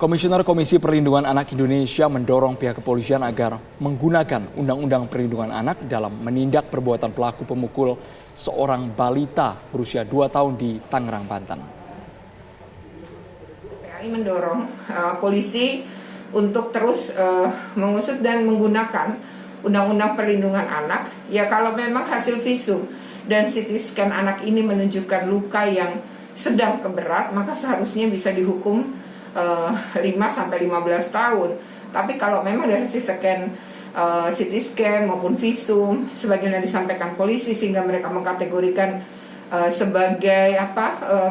Komisioner Komisi Perlindungan Anak Indonesia mendorong pihak kepolisian agar menggunakan Undang-Undang Perlindungan Anak dalam menindak perbuatan pelaku pemukul seorang balita berusia 2 tahun di Tangerang, Banten. PAI mendorong polisi untuk terus mengusut dan menggunakan Undang-Undang Perlindungan Anak. Ya kalau memang hasil visum dan CT scan anak ini menunjukkan luka yang sedang ke berat, maka seharusnya bisa dihukum 5-15 tahun. Tapi kalau memang dari scan CT scan maupun visum sebagaimana disampaikan polisi sehingga mereka mengkategorikan sebagai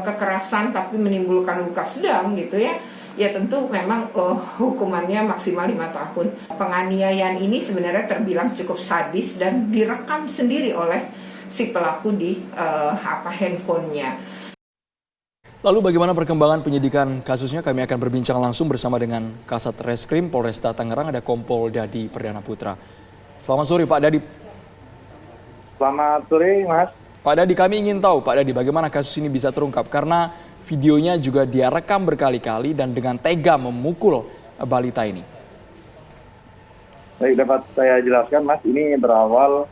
kekerasan tapi menimbulkan luka sedang gitu ya. Ya tentu memang hukumannya maksimal 5 tahun. Penganiayaan ini sebenarnya terbilang cukup sadis dan direkam sendiri oleh si pelaku di handphonenya. Lalu bagaimana perkembangan penyidikan kasusnya? Kami akan berbincang langsung bersama dengan Kasat Reskrim Polresta Tangerang, ada Kompol Dadi Perdana Putra. Selamat sore Pak Dadi. Selamat sore Mas. Pak Dadi, kami ingin tahu Pak Dadi bagaimana kasus ini bisa terungkap karena videonya juga dia rekam berkali-kali dan dengan tega memukul balita ini. Baik, dapat saya jelaskan Mas, ini berawal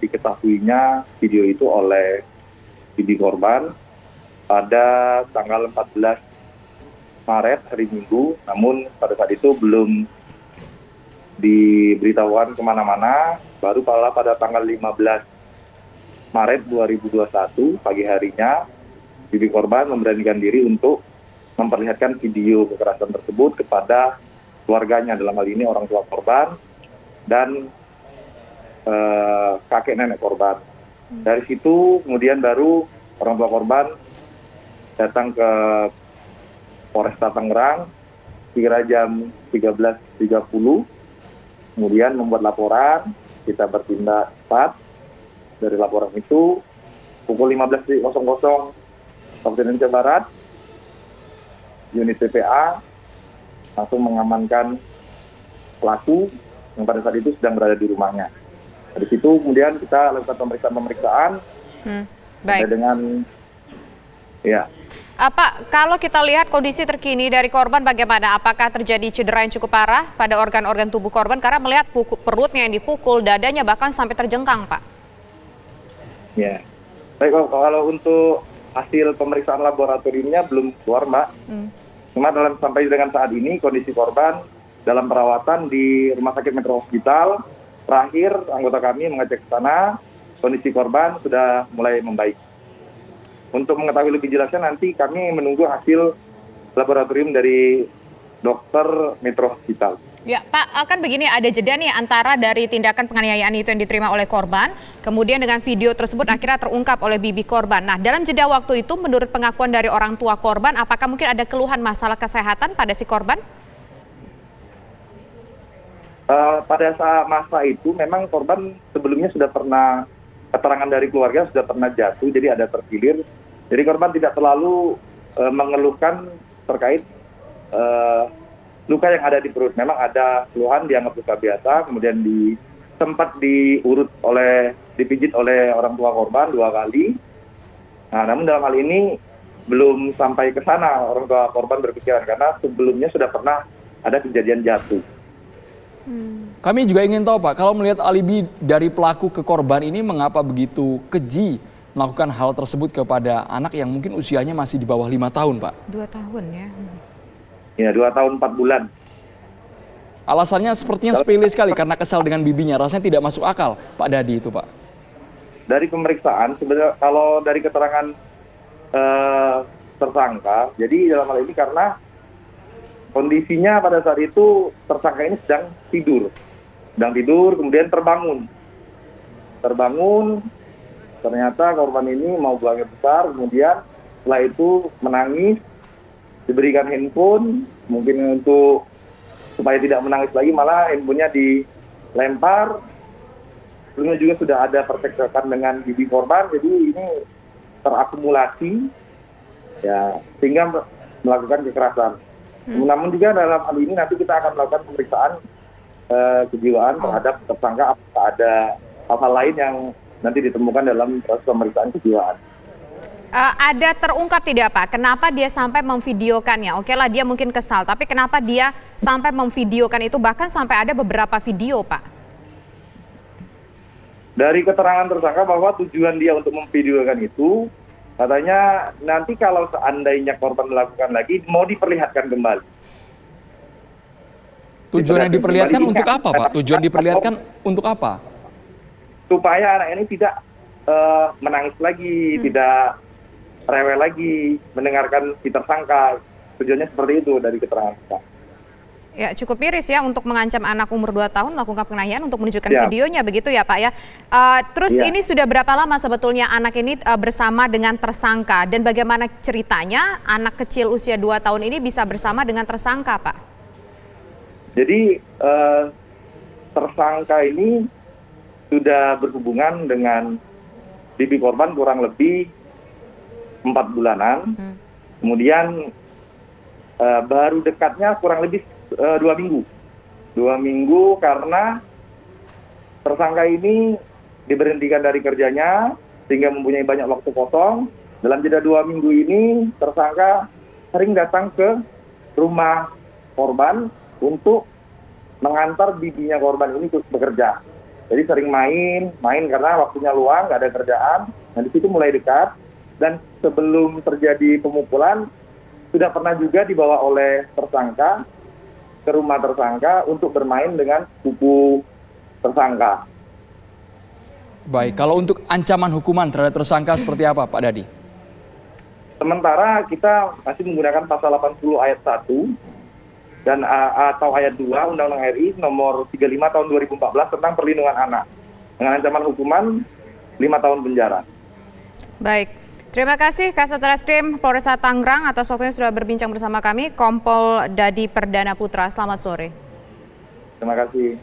diketahuinya video itu oleh bibi korban pada tanggal 14 Maret hari Minggu, namun pada saat itu belum diberitahukan kemana-mana, baru pada tanggal 15 Maret 2021 pagi harinya bibi korban memberanikan diri untuk memperlihatkan video kekerasan tersebut kepada keluarganya, dalam hal ini orang tua korban dan kakek nenek korban. Dari situ kemudian baru orang tua korban datang ke Polresta Tangerang kira jam 13.30, kemudian membuat laporan, kita bertindak cepat. Dari laporan itu pukul 15.00 waktu Indonesia Barat, unit PPA langsung mengamankan pelaku yang pada saat itu sedang berada di rumahnya. Dari situ kemudian kita lakukan pemeriksaan Baik. Dengan ya. Pak, kalau kita lihat kondisi terkini dari korban bagaimana? Apakah terjadi cedera yang cukup parah pada organ-organ tubuh korban? Karena melihat perutnya yang dipukul, dadanya bahkan sampai terjengkang, Pak. Ya. Baik, kalau untuk hasil pemeriksaan laboratoriumnya belum keluar, Mbak. Cuma sampai dengan saat ini kondisi korban dalam perawatan di Rumah Sakit Metro Hospital. Terakhir anggota kami mengecek ke sana, kondisi korban sudah mulai membaik. Untuk mengetahui lebih jelasnya nanti kami menunggu hasil laboratorium dari dokter Metro Hospital. Ya, Pak, akan begini, ada jeda nih antara dari tindakan penganiayaan itu yang diterima oleh korban, kemudian dengan video tersebut akhirnya terungkap oleh bibi korban. Nah, dalam jeda waktu itu menurut pengakuan dari orang tua korban, apakah mungkin ada keluhan masalah kesehatan pada si korban? Pada saat masa itu memang korban sebelumnya sudah pernah, keterangan dari keluarga sudah pernah jatuh, jadi ada terkilir. Jadi korban tidak terlalu mengeluhkan terkait luka yang ada di perut. Memang ada keluhan dianggap luka biasa, kemudian sempat dipijit oleh orang tua korban 2 kali. Nah, namun dalam hal ini belum sampai ke sana orang tua korban berpikiran karena sebelumnya sudah pernah ada kejadian jatuh. Kami juga ingin tahu Pak, kalau melihat alibi dari pelaku ke korban ini mengapa begitu keji melakukan hal tersebut kepada anak yang mungkin usianya masih di bawah 5 tahun Pak? 2 tahun ya. Ya, 2 tahun 4 bulan. Alasannya sepertinya sepele sekali karena kesal dengan bibinya, rasanya tidak masuk akal Pak Dadi itu Pak. Dari pemeriksaan, sebenarnya kalau dari keterangan tersangka, jadi dalam hal ini karena kondisinya pada saat itu tersangka ini sedang tidur, kemudian terbangun, ternyata korban ini mau buangnya besar, kemudian setelah itu menangis, diberikan handphone, mungkin untuk supaya tidak menangis lagi, malah handphonenya dilempar. Sebelumnya juga sudah ada percekcokan dengan bibi korban, jadi ini terakumulasi, ya sehingga melakukan kekerasan. Namun juga dalam hal ini nanti kita akan melakukan pemeriksaan kejiwaan terhadap tersangka, apakah ada hal-hal lain yang nanti ditemukan dalam proses pemeriksaan kejiwaan. Ada terungkap tidak Pak, kenapa dia sampai memvideokannya? Oke lah dia mungkin kesal, tapi kenapa dia sampai memvideokan itu, bahkan sampai ada beberapa video Pak? Dari keterangan tersangka bahwa tujuan dia untuk memvideokan itu, katanya nanti kalau seandainya korban melakukan lagi, mau diperlihatkan kembali. Tujuan yang diperlihatkan untuk apa Pak? Tujuan diperlihatkan untuk apa? Supaya anak ini tidak menangis lagi, tidak rewel lagi, mendengarkan si tersangka. Tujuannya seperti itu dari keterangan kita. Ya, cukup miris ya untuk mengancam anak umur 2 tahun melakukan penganiayaan untuk menunjukkan Ya. videonya, begitu ya Pak ya. Terus Ya. ini sudah berapa lama sebetulnya anak ini bersama dengan tersangka, dan bagaimana ceritanya anak kecil usia 2 tahun ini bisa bersama dengan tersangka Pak? Jadi tersangka ini sudah berhubungan dengan bibi korban kurang lebih 4 bulanan. Kemudian baru dekatnya kurang lebih 2 minggu. 2 minggu karena tersangka ini diberhentikan dari kerjanya sehingga mempunyai banyak waktu kosong. Dalam jeda 2 minggu ini tersangka sering datang ke rumah korban untuk mengantar bibinya korban ini terus bekerja. Jadi sering main karena waktunya luang, nggak ada kerjaan. Nah di situ mulai dekat, dan sebelum terjadi pemukulan sudah pernah juga dibawa oleh tersangka ke rumah tersangka untuk bermain dengan sepupu tersangka. Baik, kalau untuk ancaman hukuman terhadap tersangka seperti apa Pak Dadi? Sementara kita masih menggunakan pasal 80 ayat 1 dan atau ayat 2 Undang-Undang RI nomor 35 tahun 2014 tentang perlindungan anak dengan ancaman hukuman 5 tahun penjara. Baik, terima kasih Kasat Reskrim Polresta Tangerang atas waktunya sudah berbincang bersama kami, Kompol Dadi Perdana Putra. Selamat sore. Terima kasih.